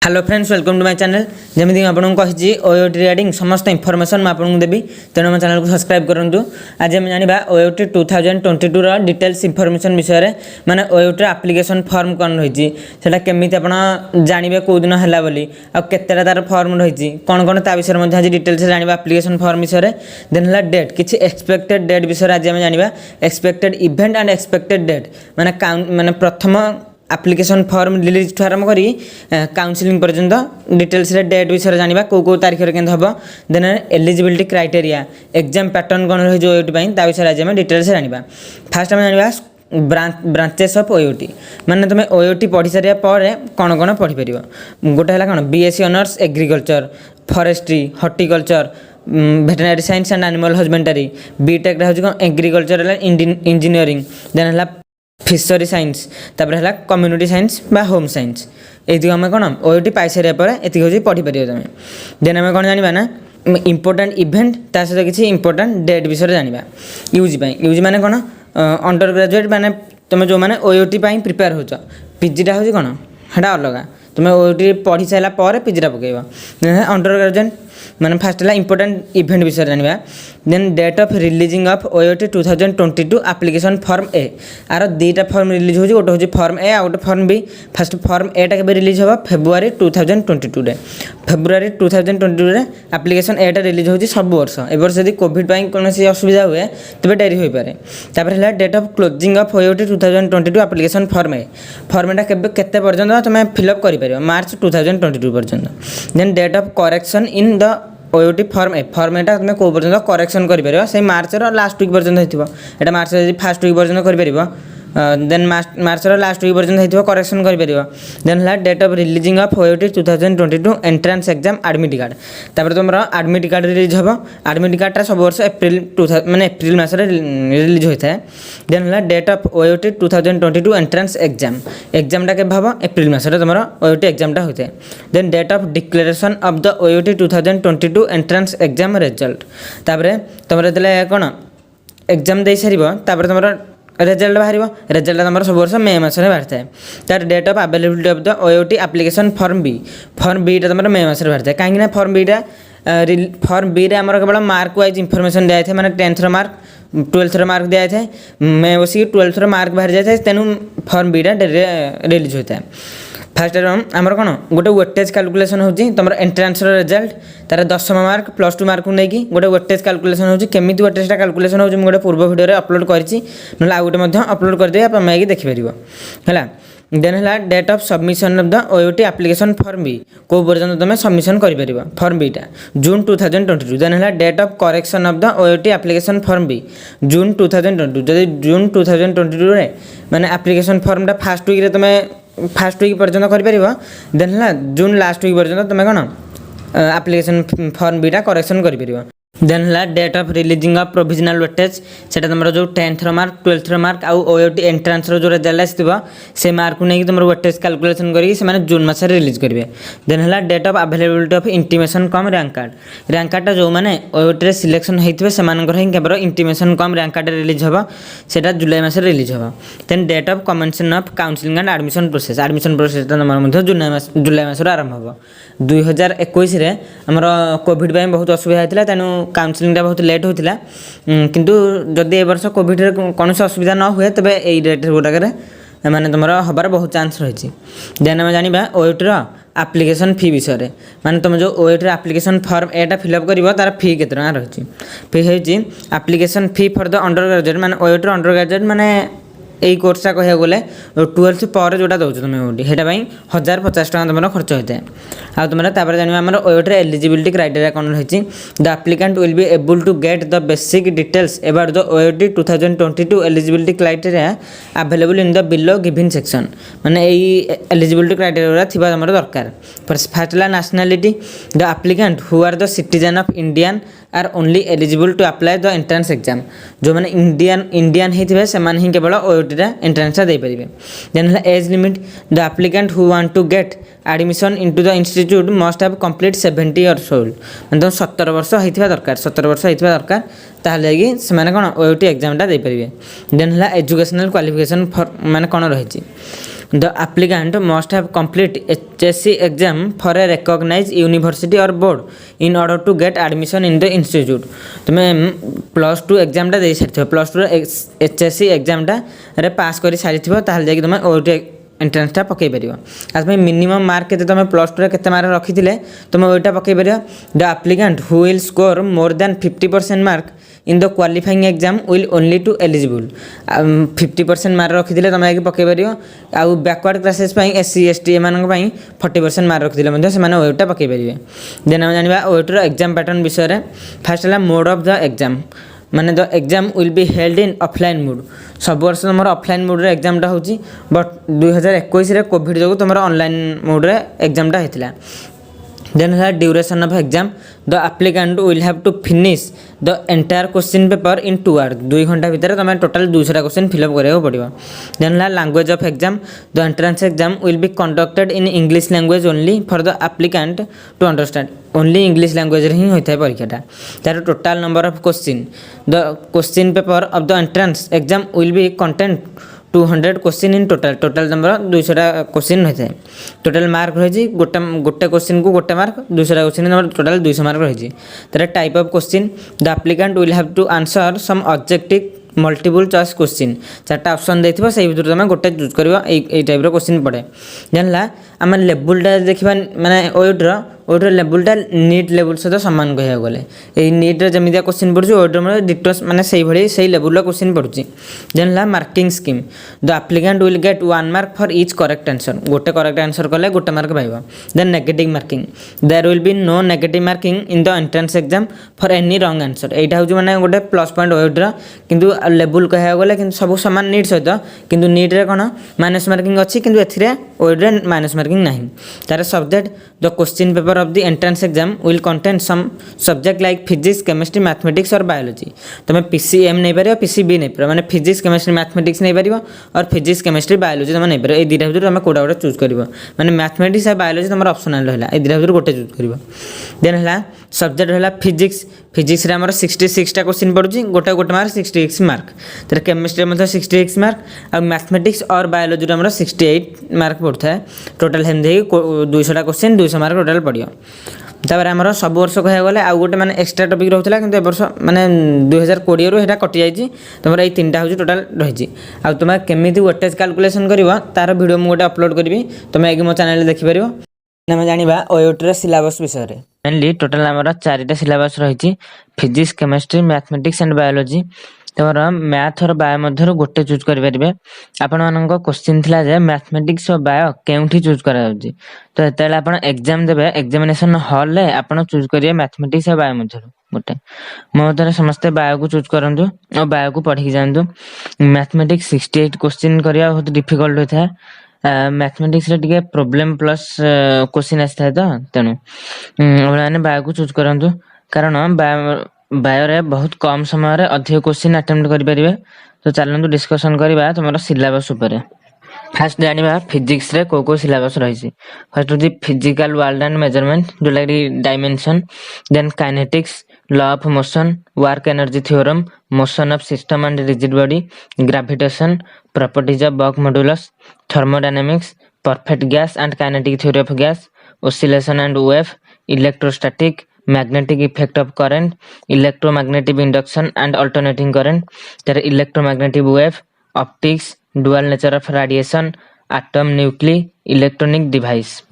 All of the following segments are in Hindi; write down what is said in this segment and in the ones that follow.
Hello friends welcome to my channel जमी आपको कही ओयोटी रिगार्डिंग समस्त इनफॉरमेशन मैं आपको देवी तेणु मो चैनल को सब्सक्राइब करूँ। आज आम जाना ओयोटी 2022 डिटेल्स इनफॉरमेशन विषय में माने ओयोटी एप्लिकेशन फॉर्म कौन रही है केमी आप जानवे कौ दिन है बोली आतेटा तार फॉर्म रही कौन कौन ता विषय में आज डिटेल्स जाना एप्लिकेशन फॉर्म विषय देन है डेट किसी एक्सपेक्टेड डेट विषय आज आम जाना expected event and expected date माने प्रथम एप्लिकेशन फॉर्म रिलीज आरंभ करी काउंसलिंग पर्यंत डिटेल्स डेट विषय जाना कौ तारीख में हम then eligibility criteria exam pattern कौन रही ओयोटी विषय आज आम डिटेल्स जाना। फास्ट आम जाना ब्रांचेस ऑफ ओयोटी माने तुम ओयोटी पढ़ी सारे कौन कौन पढ़ी पार गोटे है कौन BSc honours agriculture forestry horticulture veterinary science and animal husbandry BTech हूँ एग्रीकल्चर इंजीनियरिंग देन है फिशरी साइंस तापर है कम्युनिटी साइंस बा होम साइंस ये आम कौन ओयोटी पाई सारे ये हूँ पढ़ी पार तुम देन आम कौन जाना ना इंपोर्टाट इवेंट ता सहित किसी इंपोर्टाट डेट विषय जाना यूजी माने कौन अंडर ग्रेजुएट माने तुम जो मैंने ओयोटी प्रिपेयर हो पीजीटा हूँ कौन है अलग तुम ओयोटी पढ़ी सारापर पीजीटा पकेब अंडर ग्रेजुएट मैंने फास्ट है इंपोर्टाट इवेंट विषय जाना then date of releasing of OUAT 2022 application form ए आर दुईटा फॉर्म रिलीज हो गोटे हूँ फॉर्म ए आ गोटे फॉर्म बी फास्ट फॉर्म एटा के रिलीज हो फेब्रुआरी 2022 फेब्रुआरी 2022 एप्लिकेशन एटा रिलीज हो सब वर्ष ए वर्ष यदि कोविड कौन असुविधा हुए तेज डेरी हो पाए है date of closing of OUAT 2022 application form एटा केते पर्यंत तुम फिलअप कर मार्च 2022 पर्यंत then date of correction in the OUAT form एटा तुम कौ पर्यंत करेक्शन कर से मार्च लास्ट वीक पर्यंत होता मार्च फास्ट वीक पर्यंत कर देन मार्च लास्ट वीक पर्यंत हो करेक्शन कर देन है date of releasing of OUAT 2022 entrance exam admit card तापर तुम एडमिट कार्ड रिलीज हम एडमिट कार्डटा सब वर्ष एप्रिल माने एप्रिल मस रिलीज होता है देन है डेट ऑफ ओयोटी 2022 एंट्रांस एग्जामटा के हम एप्रिल मस तुम ओयोटी एग्जामटा होता है then date of declaration of the OUAT 2022 entrance exam result तापर तुम जो कौन एग्जाम दे सार तुम रिजल्ट बाहर रिजल्ट तुम सब वर्ष मे मस बाहर थाए तार date of availability of the OUAT application form बीटा तुम मे मस बाहर थाए कहीं फॉर्म बी रे आमर केवल मार्क वाइज इनफॉरमेशन दिया था मैंने 10th मार्क 12th मार्क दिया था मैं बस 12th मार्क बाहर जाए तेणु फॉर्म बीटा रिलीज होता है। फास्ट आमर कौन गोटे वेटेज कैलकुलेसन हो तुम एंट्रांस रिजल्ट तार 10th मार्क +2 मार्क को लेकिन गोटे वेटेज कैलकुलेसन हो केमी वेटेजटा कैलकुलेसन हो गोटे पूर्व वीडियो अपलोड करी ना गोटे अपलोड करदे आप देखिपर है देन है date of submission of the OUAT application form बी कौ पर्यंत तुम सबमिशन कर फॉर्म बीटा जून 2022 देन है date of correction of the OUAT application form बी जून 2022 जदि जून 2022 रे माने एप्लिकेशन फॉर्मटा फास्ट वीक तुम फास्ट वीक पर्यंत कर देन है जून लास्ट वीक पर्यंत तुम कौन एप्लिकेशन फॉर्म बीटा करेक्शन कर देन है date of releasing of provisional weightage से तुम जो 10th मार्क 12th मार्क आउ ओयोटी एंट्रांस जो रिजल्ट आसो से मार्क को लेकिन तुम वेटेज कैलकुलेसन करेंगे जून मस रिलीज करेंगे देन है date of availability of intimation cum rank कार्डटा जो मैंने ओयोटी सिलेक्शन होते हैं केवल intimation cum rank card release हम से जुलाई मस रिलीज हम then date of commencement of counselling and admission process तुम जुलाई मस आरंभ हम 2021 आमर कोविड बहुत असुविधा होता तेणु काउंसलिंगटा बहुत लेट होता किंतु जदि ए वर्ष कोविड कौन असुविधा न हुए तेज यही डेट गुड़ाक मैंने तुम हबार बहुत चांस रही देन आम जाना ओयोटीर एप्लिकेशन फी विषय माने तुम जो ओयोटीर एप्लिकेशन फॉर्म एटा फिलअप कर तार फी केते टका रही फी होती application fee for the under graduate माने ओयोटीर अंडर ग्रेजुएट माने यही कोर्सटा कह गले 12th पर जोटा दौर तुम ओटी से 1050 टका तुम खर्च होता है आ तुम जाना आम ओयोटीर एलिजिबिलिटी क्राइटेरिया कौन रही the applicant will be able to get the basic details about the OUAT 2022 eligibility criteria available in the below given section माने यही एलिजिबिलिटी क्राइटेरिया थी तुम दरकार फास्ट है nationality the applicant who are the citizen of Indian are only eligible to apply the entrance exam जो मैंने इंडियन होते हैं ही केवल ओयोटीटा एंट्रांसटा दे पारे देन है age limit the applicant who want to get admission into the institute must have complete 70 years old मतलब 17 वर्ष होता दरकार 17 वर्ष होता दरकार ताकि से कौन ओयोटी एग्जामटा दे पारे देन है एजुकेशनल क्वालिफिकेशन माने कौन रही the applicant must have complete HSC exam for a recognise university or board in order to get admission in the institute. तुम्हें +2 एग्जामटा दे सारी +2 HSC एग्जामटा रे पास कर सारी ताल तुम OET एंट्रेंसटा पकई पार आज मिनिमम मार्क के तुम +2 के मार्क रखी तुम ओटा पकई पार। The applicant who will score more than 50% mark in the qualifying exam will only to eligible. 50% mark रखी तुम आगे पकई पार। आउ बैकवर्ड क्लासेस SC ST एम 40% मार्क रखी से ओटा पकई पारे। देन आम जाना OETर एग्जाम पैटर्न विषय में। फास्ट है मोड ऑफ द एग्जाम माने the exam will be held in offline mode. सब वर्ष तुम ऑफलाइन मोड रे एग्जामटा होची बट 2021 रे कोविड जो तुम ऑनलाइन मोड रे एग्जामटा होता। देन है duration of exam the applicant will have to finish the entire question paper in 2 hours. 2 घंटा भितर तुम टोटल 200 क्वेश्चन फिलअप करा पड़ो। देन है language of exam the entrance exam will be conducted in English language only for the applicant to understand. Only English language ही होता है परीक्षाटा। तार total number of question the question paper of the entrance exam will be content 200 question in total number 200 question होता है। टोटाल मार्क रही गोटे क्वेश्चन को गोटे mark 200 question number total 200 mark रही। तार type of question the applicant will have to answer some objective multiple choice question 4टा ऑप्शन देथिबो से भीतर तुम गोटे चूज करबो। ए टाइप रो क्वेश्चन पड़े जानला आम लेवलटा देखा माने ओएटर लेवलटा नीट लेवल सहित सामान कह गले नीट जमी क्वेश्चन पड़ुଛି ओएटर डिटोस माने से भाई से लेवल क्वेश्चन पड़ुଛି। जानला marking scheme the applicant will get 1 mark for each correct answer. गोटे करेक्ट आंसर कले गोटे मार्क पाइबो। Then negative marking there will be no negative marking in the entrance exam for any wrong answer. एटा होची माने गोटे प्लस पॉइंट ओएटर किंतु लेवल कह गले किंतु सब सामान नीट सहित किंतु नीट रे कोन माइनस मार्किंग अच्छी किंतु एथिरे ओएटर माइनस मार्किंग नहीं। तार subject the question paper of the entrance exam will contain some subject like physics chemistry mathematics और बायोलॉजी। तुम PCM नहीं पार PCB नहीं पार माने फिजिक्स केमिस्ट्री मैथमेटिक्स नहीं पार और फिजिक्स केमिस्ट्री बायोलॉजी तुम नहीं पार। ए दुटा भर तुम कोड़ा गोटे चूज कर माने मैथमेटिक्स और बायोलॉजी तुम ऑप्शनल रहा ए दुटा भर गोटे चूज कर। देन है सब्जेक्ट रहा फिजिक्स रे हमर 66टा क्वेश्चन पड़ुଛି गोटे गोटे मार्क 66 मार्क। तर केमिस्ट्री में 66 मार्क और मैथमेटिक्स और बायोलॉजी हमर 68 मार्क पड़ता है। टोटल हेमदे 200टा क्वेश्चन 200 मार्क टोटल पड़ियो। तापर हमर सब वर्ष कह गले आ गोटे माने एक्स्ट्रा टॉपिक रहउतला किंतु ए वर्ष माने 2020 रो हेटा कटि जाईची। तुमर ए 3टा होची टोटल रहिची। आ तुम केमिति वेटेज कैलकुलेशन करबो तार वीडियो मु गोटे अपलोड करबी तुम एगी मो चैनल रे देखि परिबो। हम जानिबा ओएटी रे सिलेबस विषय रे मेनली टोटल हमर 4टा सिलेबस रहिची physics chemistry mathematics and biology. तमर मैथ और बायो मध्य गोटे चूज कर पारे। आपण मानक क्वेश्चन थिला जे मैथमेटिक्स और बायो केउठी चूज करा जाउची तो एतले आपण एग्जाम देबे एग्जामिनेशन हॉल ले आपण चूज करिए मैथमेटिक्स और बायो मध्य गोटे। मो मध्य समस्त बायो को चूज करंतु और बायो को पढ़ी जानतु। मैथमेटिक्स 68 क्वेश्चन करिया बहुत डिफिकल्ट होता है। मैथमेटिक्स रे टिके प्रॉब्लम प्लस क्वेश्चन आस्था तो तेणु माने बायो को चूज करंतु कारण बायो रे बहुत कम समय रे अधिक क्वेश्चन अटेम्प्ट करि परिबे। तो चलंतु डिस्कशन करबा तुमरो सिलेबस ऊपर। फास्ट जानिबा फिजिक्स रे को सिलेबस रहिसी। फर्स्ट होची फिजिकल वर्ल्ड एंड मेजरमेंट जो like dimension. Then kinetics law of motion work energy theorem motion of system and rigid body gravitation properties of bulk modulus thermodynamics perfect gas and kinetic theory of gas oscillation and wave electrostatic magnetic effect of current electromagnetic induction and alternating current there electromagnetic wave optics dual nature of radiation atom nuclei electronic device।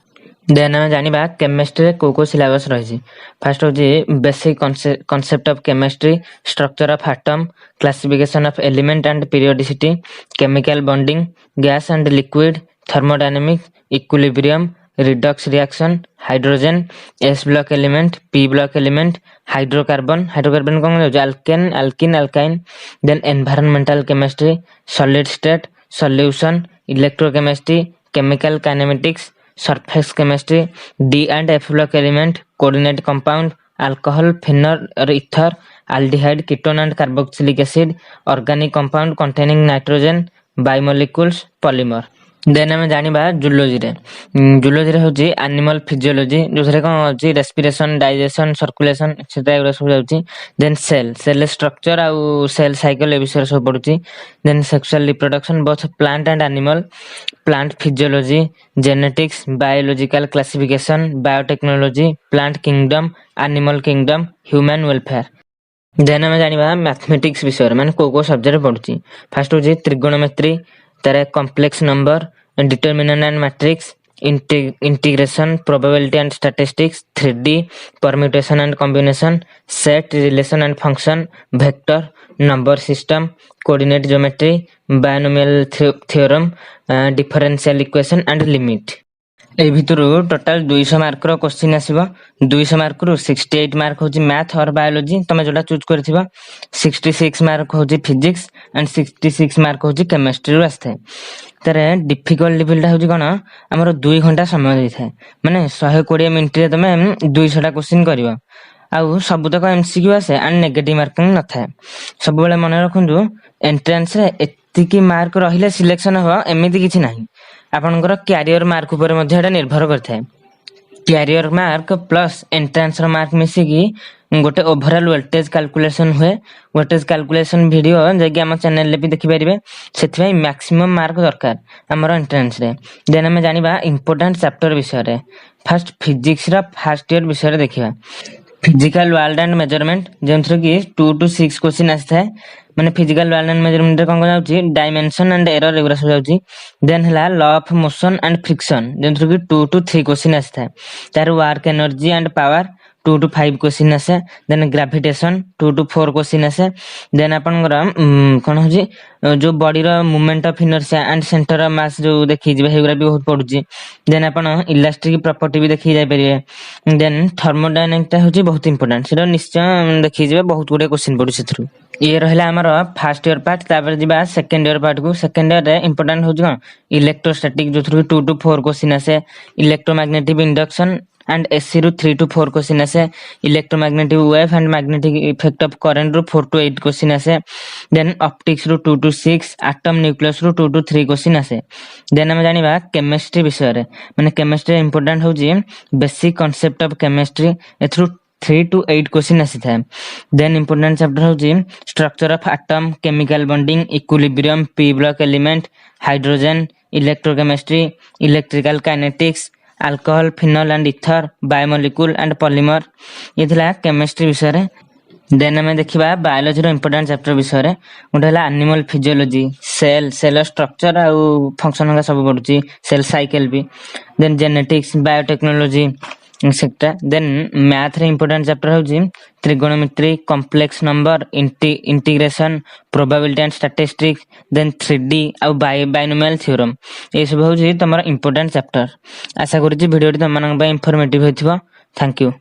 Then हम जानिबा केमिस्ट्री को सिलेबस रही। फर्स्ट होची basic concept of chemistry structure of atom classification of element and periodicity chemical bonding gas and liquid thermodynamic equilibrium redox reaction hydrogen S block element P block element hydrocarbon कौन हो alkane alkene alkyne. Then environmental chemistry solid state solution electrochemistry chemical kinematics surface chemistry D and F block element coordinate compound alcohol phenol और ether aldehyde ketone and carboxylic acid organic compound containing nitrogen bimolecules polymer। Then आम जाना जूलोजी जूलोजी हूँ एनिमल फिजियोलॉजी जो कौन होची रेस्पिरेशन डाइजेशन सर्कुलेशन एक्सेट्रा एगुरा सब जाउची देन सेल स्ट्रक्चर आउ सेल साइकिल ए विषय सब पड़ुची then sexual reproduction both plant and animal plant physiology genetics biological classification biotechnology plant kingdom animal kingdom human welfare then आम जाना मैथमेटिक्स विषय माने को सब्जेक्ट पड़ुची फास्ट हूँ त्रिगोनोमेट्री तार complex number determinant and matrix integration probability and statistics 3D permutation and combination set relation and function vector number system coordinate geometry binomial theorem differential equation and limit ए भितर टोटाल 200 मार्क रो क्वेश्चन आसीबो 200 मार्क रु 68 मार्क होची मैथ और बायोलॉजी तमे जोटा चूज करथिबा 66 मार्क होची फिजिक्स एंड 66 मार्क होची केमिस्ट्री रु आस्थे तारे डिफिकल्ट लेवल होची कोन हमर 2 घंटा समय दै थाए माने 120 मिनिट रे तमे 200 टा क्वेश्चन करबा आउ सब तक एमसीक्यू आसे एंड नेगेटिव मार्किंग न थाए सब बेले मन रखंदु एंट्रेंस रे एतिकी मार्क रहिले सिलेक्शन हो एमिति किछि नाही आपनकर क्यारियर मार्क ऊपर मध्ये एटा निर्भर करथाय क्यारियर मार्क प्लस एंट्रेंस रो मार्क मिसी की गोटे ओवरऑल वेटेज कैलकुलेशन हुए वेटेज कैलकुलेशन वीडियो जे कि हम चैनल ले भी देखि परिबे सेथि मैक्सिमम मार्क दरकार हमर एंट्रेंस रे देन हम जानिबा इंपोर्टेंट चैप्टर विषय रे फर्स्ट फिजिक्स रा फर्स्ट ईयर विषय रे देखिबा फिजिकल वर्ल्ड एंड मेजरमेंट जेंथरो कि 2 to 6 क्वेश्चन आस्था है माने फिजिकल वर्ल्ड एंड मेजरमेंट रे कोन को जाउची डायमेंशन एंड एरर एगुरा सब जाउची देन हला law of motion and friction जेंथरो कि 2 to 3 क्वेश्चन आस्था है तार work energy and power 2 to 5 question आसे देन ग्रेविटेशन 2 to 4 क्वेश्चन आसे देन आपन कोन होजी जो बॉडी रो movement of inertia and centre of mass जो देखि जिबे हेगुरा भी बहुत पडुची देन आपन इलास्टिक प्रॉपर्टी भी देखि जाय परिबे देन थर्मोडायनामिक ता होजी बहुत इंपोर्टेंट सेटा निश्चय देखि जिबे बहुत गुडे क्वेश्चन पडुची थ्रू ये रहला हमर फर्स्ट ईयर पार्ट तापर जिबा सेकंड ईयर पार्ट को सेकंड ईयर रे इंपोर्टेंट होजी कोन इलेक्ट्रोस्टैटिक जो थ्रू 2 to 4 क्वेश्चन आसे electromagnetic induction and AC ru 3 to 4 question ase electromagnetic wave and magnetic effect of current ru 4 to 8 question ase then optics ru 2 to 6 atom nucleus ru 2 to 3 question ase then हम जानिबा chemistry विषय रे माने chemistry important होजी basic concept of chemistry एथ्रु 3 to 8 क्वेश्चन आसी था देन इंपोर्टेंट चैप्टर होजी structure of atom chemical bonding equilibrium P block element hydrogen electrochemistry electrical kinetics alcohol phenol and ether biomolecule and polymer ये थिला केमिस्ट्री विषय रे देन हमें देखिबा बायोलॉजी रो इंपोर्टेंट चैप्टर विषय रे उठा हला एनिमल फिजियोलॉजी सेल स्ट्रक्चर आ फंक्शन का सब पडुची सेल साइकिल भी then genetics biotechnology etcetera then math रे इंपोर्टेंट चैप्टर होजी trigonometry complex number integration probability and statistics then 3D आ बायनोमियल थ्योरम ए सब होजी तमरा इंपोर्टेंट चैप्टर आशा करूची वीडियो तम मानक इंफॉर्मेटिव होइथिबो थैंक यू।